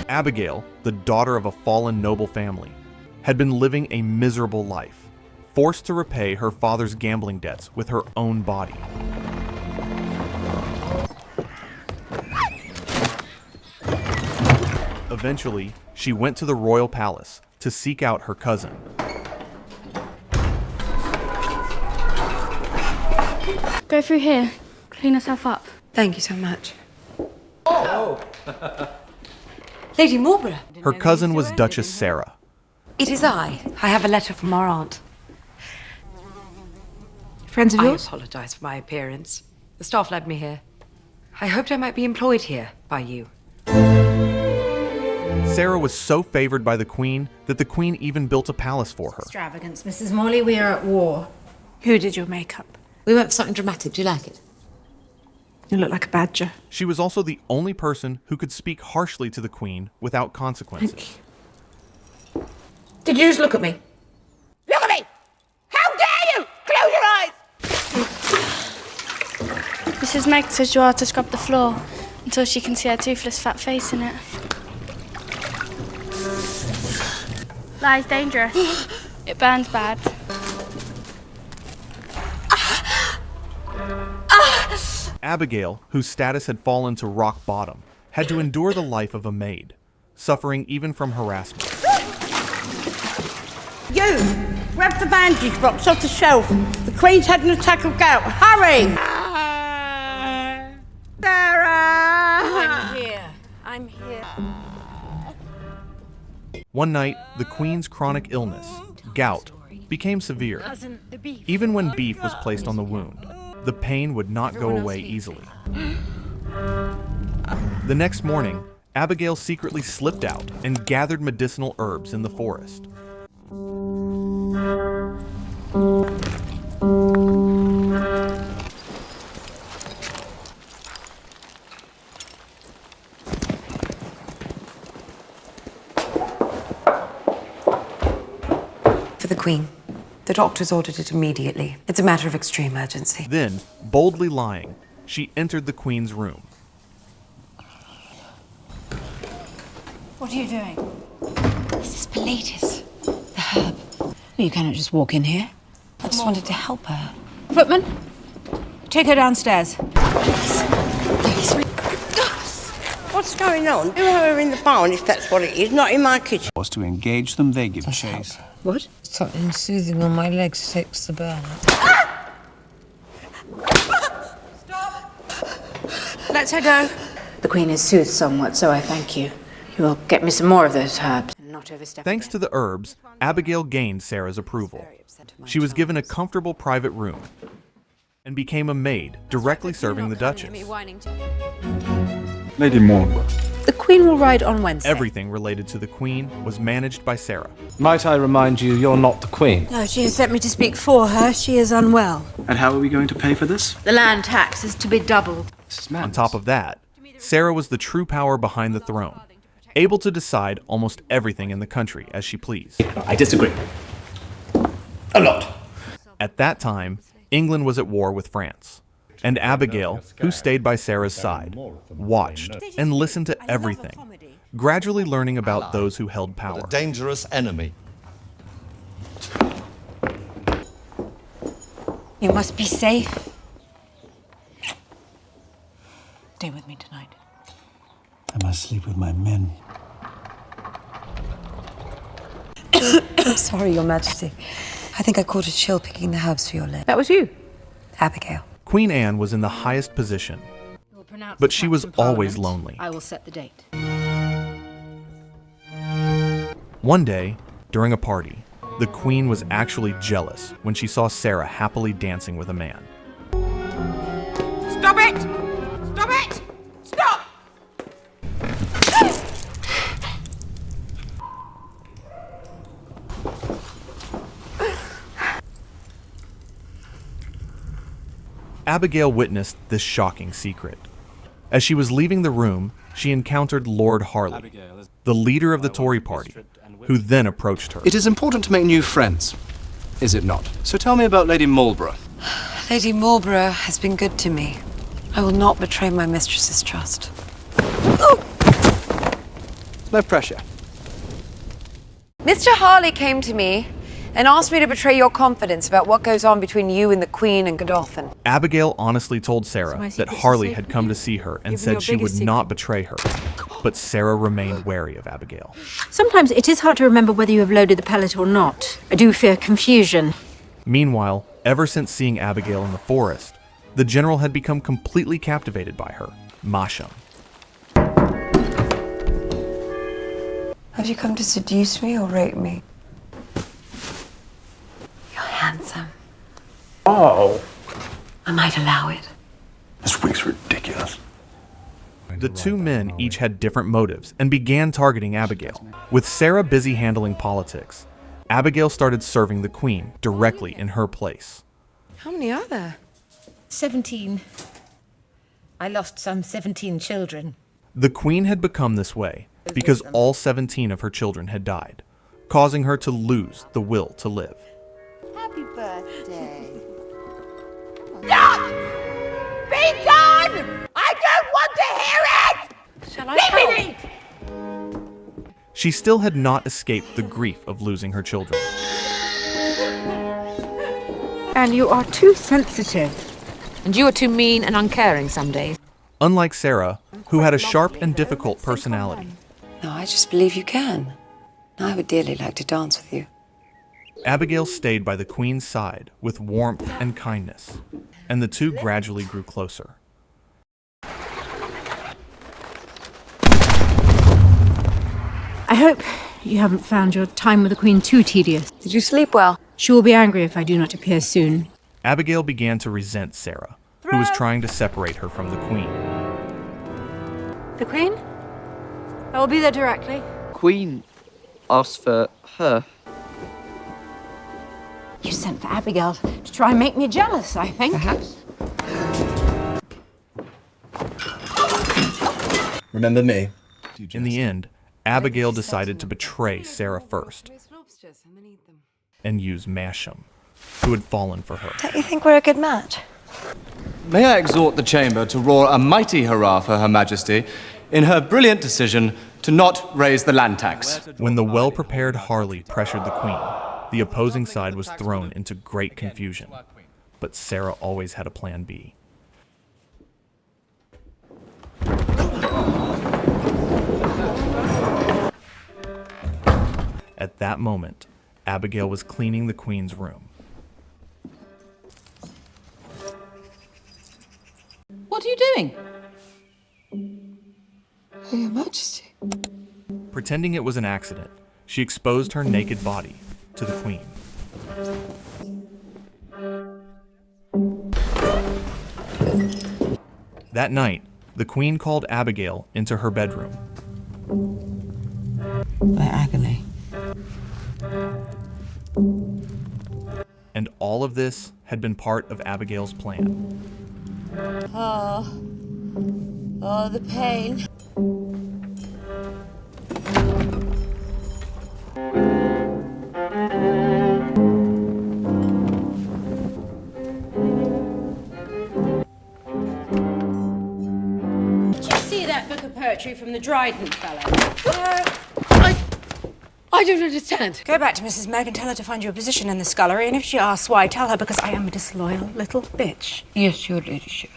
Abigail, the daughter of a fallen noble family, had been living a miserable life, forced to repay her father's gambling debts with her own body. Eventually, she went to the royal palace to seek out her cousin. Go through here. Clean yourself up. Thank you so much. Lady Marlborough. Her cousin was Duchess Sarah. It is I. I have a letter from our aunt. Friends of yours? I apologize for my appearance. The staff led me here. I hoped I might be employed here by you. Sarah was so favored by the Queen that the Queen even built a palace for her. Extravagance, Mrs. Morley. We are at war. Who did your makeup? We went for something dramatic. Do you like it? You look like a badger. She was also the only person who could speak harshly to the Queen without consequences. Did you just look at me? Look at me! How dare you! Close your eyes! Mrs. Meg says you are to scrub the floor until she can see her toothless fat face in it. Lie's dangerous. It burns bad. Abigail, whose status had fallen to rock bottom, had to endure the life of a maid, suffering even from harassment. You! Grab the bandage box off the shelf. The Queen's had an attack of gout. Hurry! Sarah! I'm here. One night, the Queen's chronic illness, gout, became severe. Even when beef was placed on the wound, the pain would not go away easily. The next morning, Abigail secretly slipped out and gathered medicinal herbs in the forest. For the Queen. The doctors ordered it immediately. It's a matter of extreme urgency. Then, boldly lying, she entered the Queen's room. What are you doing? This is Pilates. The herb. You cannot just walk in here. I just wanted to help her. Footman, take her downstairs. What's going on? Do her in the barn if that's what it is, not in my kitchen. Was to engage them, they give chase. What? Something soothing on my legs takes the burn. Let her go. The Queen is soothed somewhat, so I thank you. You will get me some more of those herbs and not overstep. Thanks to the herbs, Abigail gained Sarah's approval. She was given a comfortable private room and became a maid directly serving the Duchess. Lady Marlborough. The Queen will ride on Wednesday. Everything related to the Queen was managed by Sarah. Might I remind you, you're not the Queen. No, she has sent me to speak for her. She is unwell. And how are we going to pay for this? The land tax is to be doubled. This is On madness. top of that, Sarah was the true power behind the throne, able to decide almost everything in the country as she pleased. I disagree. A lot. At that time, England was at war with France, and Abigail, who stayed by Sarah's side, watched and listened to everything, gradually learning about those who held power. A dangerous enemy. You must be safe. Stay with me tonight. I must sleep with my men. Sorry, Your Majesty. I think I caught a chill picking the herbs for your lip. That was you. Abigail. Queen Anne was in the highest position, but she was always lonely. I will set the date. One day, during a party, the Queen was actually jealous when she saw Sarah happily dancing with a man. Stop it! Stop it! Stop! Abigail witnessed this shocking secret. As she was leaving the room, she encountered Lord Harley, the leader of the Tory party, who then approached her. It is important to make new friends, is it not? So tell me about Lady Marlborough. Lady Marlborough has been good to me. I will not betray my mistress's trust. No pressure. Mr. Harley came to me and asked me to betray your confidence about what goes on between you and the Queen and Godolphin. Abigail honestly told Sarah my that secret's Harley safe had with come you? to see her and Even said your she would biggest not betray her. But Sarah remained wary of Abigail. Sometimes it is hard to remember whether you have loaded the pellet or not. I do fear confusion. Meanwhile, ever since seeing Abigail in the forest, the general had become completely captivated by her, Masham. Have you come to seduce me or rape me? You're handsome. Oh. I might allow it. This wig's ridiculous. The two men each had different motives and began targeting Abigail. With Sarah busy handling politics, Abigail started serving the Queen directly in her place. How many are there? 17. I lost some 17 children. The Queen had become this way because all 17 of her children had died, causing her to lose the will to live. Happy birthday. Be gone! I don't want to hear it! Shall I Leave me! She still had not escaped the grief of losing her children. And you are too sensitive. And you are too mean and uncaring some days. Unlike Sarah, who had a sharp and difficult personality, No, I just believe you can. I would dearly like to dance with you. Abigail stayed by the Queen's side with warmth and kindness, and the two gradually grew closer. I hope you haven't found your time with the Queen too tedious. Did you sleep well? She will be angry if I do not appear soon. Abigail began to resent Sarah, who was trying to separate her from the Queen. The Queen? I will be there directly. Queen asked for her. You sent for Abigail to try and make me jealous, I think. Perhaps. Remember me? In the end, Abigail decided to betray Sarah first and use Masham, who had fallen for her. Don't you think we're a good match? May I exhort the chamber to roar a mighty hurrah for Her Majesty in her brilliant decision to not raise the land tax. When the well-prepared Harley pressured the Queen, the opposing side was thrown into great confusion. But Sarah always had a plan B. At that moment, Abigail was cleaning the Queen's room. What are you doing? Your Majesty. Pretending it was an accident, she exposed her naked body to the Queen. That night, the Queen called Abigail into her bedroom. My agony. And all of this had been part of Abigail's plan. Oh, the pain. Did you see that book of poetry from the Dryden fellow? I don't understand. Go back to Mrs. Meg and tell her to find you a position in the scullery, and if she asks why, tell her because I am a disloyal little bitch. Yes, your ladyship.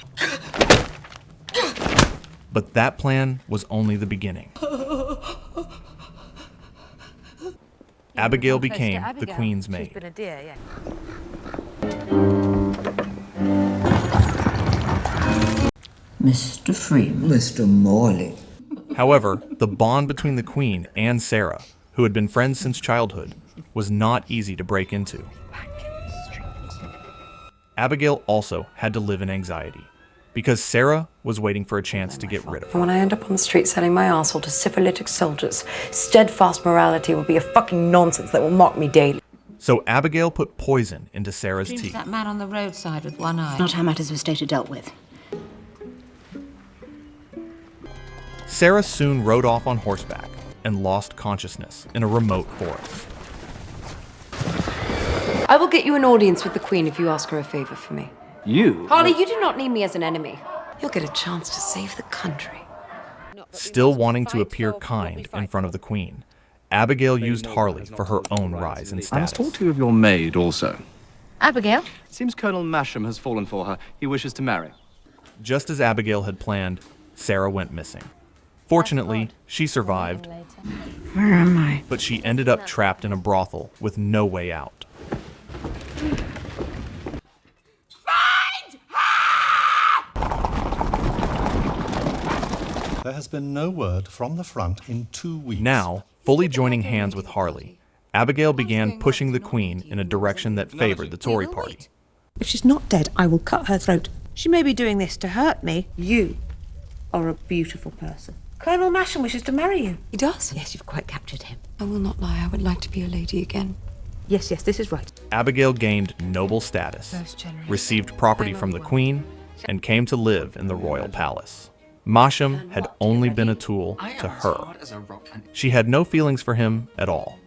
But that plan was only the beginning. Abigail became the Queen's maid. She's been a dear, yeah. Mr. Freeman. Mr. Morley. However, the bond between the Queen and Sarah, who had been friends since childhood, was not easy to break into. Abigail also had to live in anxiety, because Sarah was waiting for a chance to get rid of her. And when I end up on the street selling my arsehole to syphilitic soldiers, steadfast morality will be a fucking nonsense that will mock me daily. So Abigail put poison into Sarah's Dreams tea. that man on the roadside with one eye. Not how matters of state are dealt with. Sarah soon rode off on horseback and lost consciousness in a remote forest. I will get you an audience with the Queen if you ask her a favor for me. You? Harley, you do not need me as an enemy. You'll get a chance to save the country. Still wanting to appear kind in front of the Queen, Abigail used Harley for her own rise in I must status. talk to you of your maid also. Abigail? It seems Colonel Masham has fallen for her. He wishes to marry. Just as Abigail had planned, Sarah went missing. Fortunately, she survived, Where am I? but she ended up trapped in a brothel with no way out. There has been no word from the front in 2 weeks. Now, fully joining hands with Harley, Abigail began pushing the Queen in a direction that favored the Tory party. If she's not dead, I will cut her throat. She may be doing this to hurt me. You are a beautiful person. Colonel Masham wishes to marry you. He does? Yes, you've quite captured him. I will not lie. I would like to be a lady again. Yes, this is right. Abigail gained noble status, received property from the Queen, and came to live in the royal palace. Masham had only been a tool to her. She had no feelings for him at all.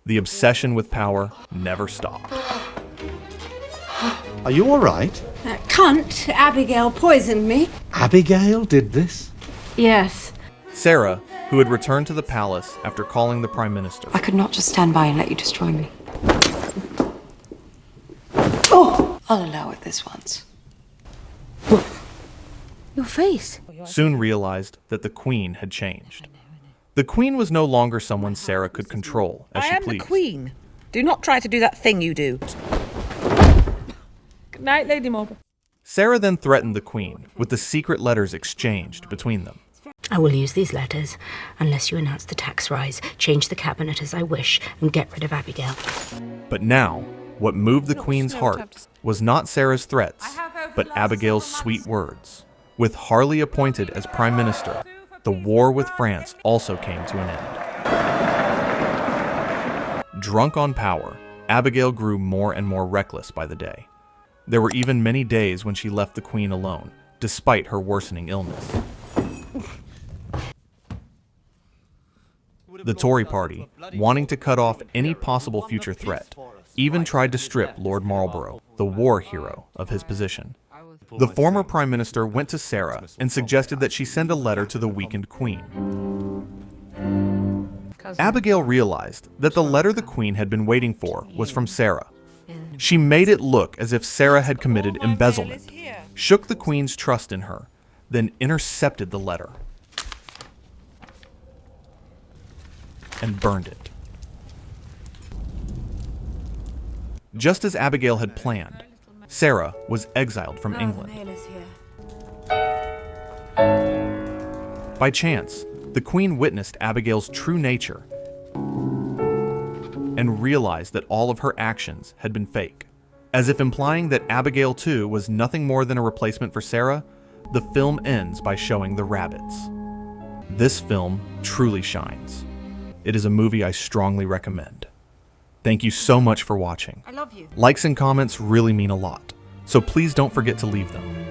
The obsession with power never stopped. Are you all right? That cunt, Abigail, poisoned me. Abigail did this? Yes. Sarah, who had returned to the palace after calling the Prime Minister, I could not just stand by and let you destroy me. Oh! I'll allow it this once. Your face. soon realized that the Queen had changed. The Queen was no longer someone Sarah could control as she pleased. the Queen. Do not try to do that thing you do. Good night, Lady Marlborough. Sarah then threatened the Queen with the secret letters exchanged between them. I will use these letters unless you announce the tax rise, change the cabinet as I wish, and get rid of Abigail. But now, what moved the Queen's heart was not Sarah's threats, but Abigail's sweet words. With Harley appointed as Prime Minister, the war with France also came to an end. Drunk on power, Abigail grew more and more reckless by the day. There were even many days when she left the Queen alone, despite her worsening illness. The Tory party, wanting to cut off any possible future threat, even tried to strip Lord Marlborough, the war hero, of his position. The former Prime Minister went to Sarah and suggested that she send a letter to the weakened Queen. Abigail realized that the letter the Queen had been waiting for was from Sarah. She made it look as if Sarah had committed embezzlement, shook the Queen's trust in her, then intercepted the letter and burned it. Just as Abigail had planned, Sarah was exiled from England. By chance, the Queen witnessed Abigail's true nature and realized that all of her actions had been fake. As if implying that Abigail too was nothing more than a replacement for Sarah, the film ends by showing the rabbits. This film truly shines. It is a movie I strongly recommend. Thank you so much for watching. I love you. Likes and comments really mean a lot, so please don't forget to leave them.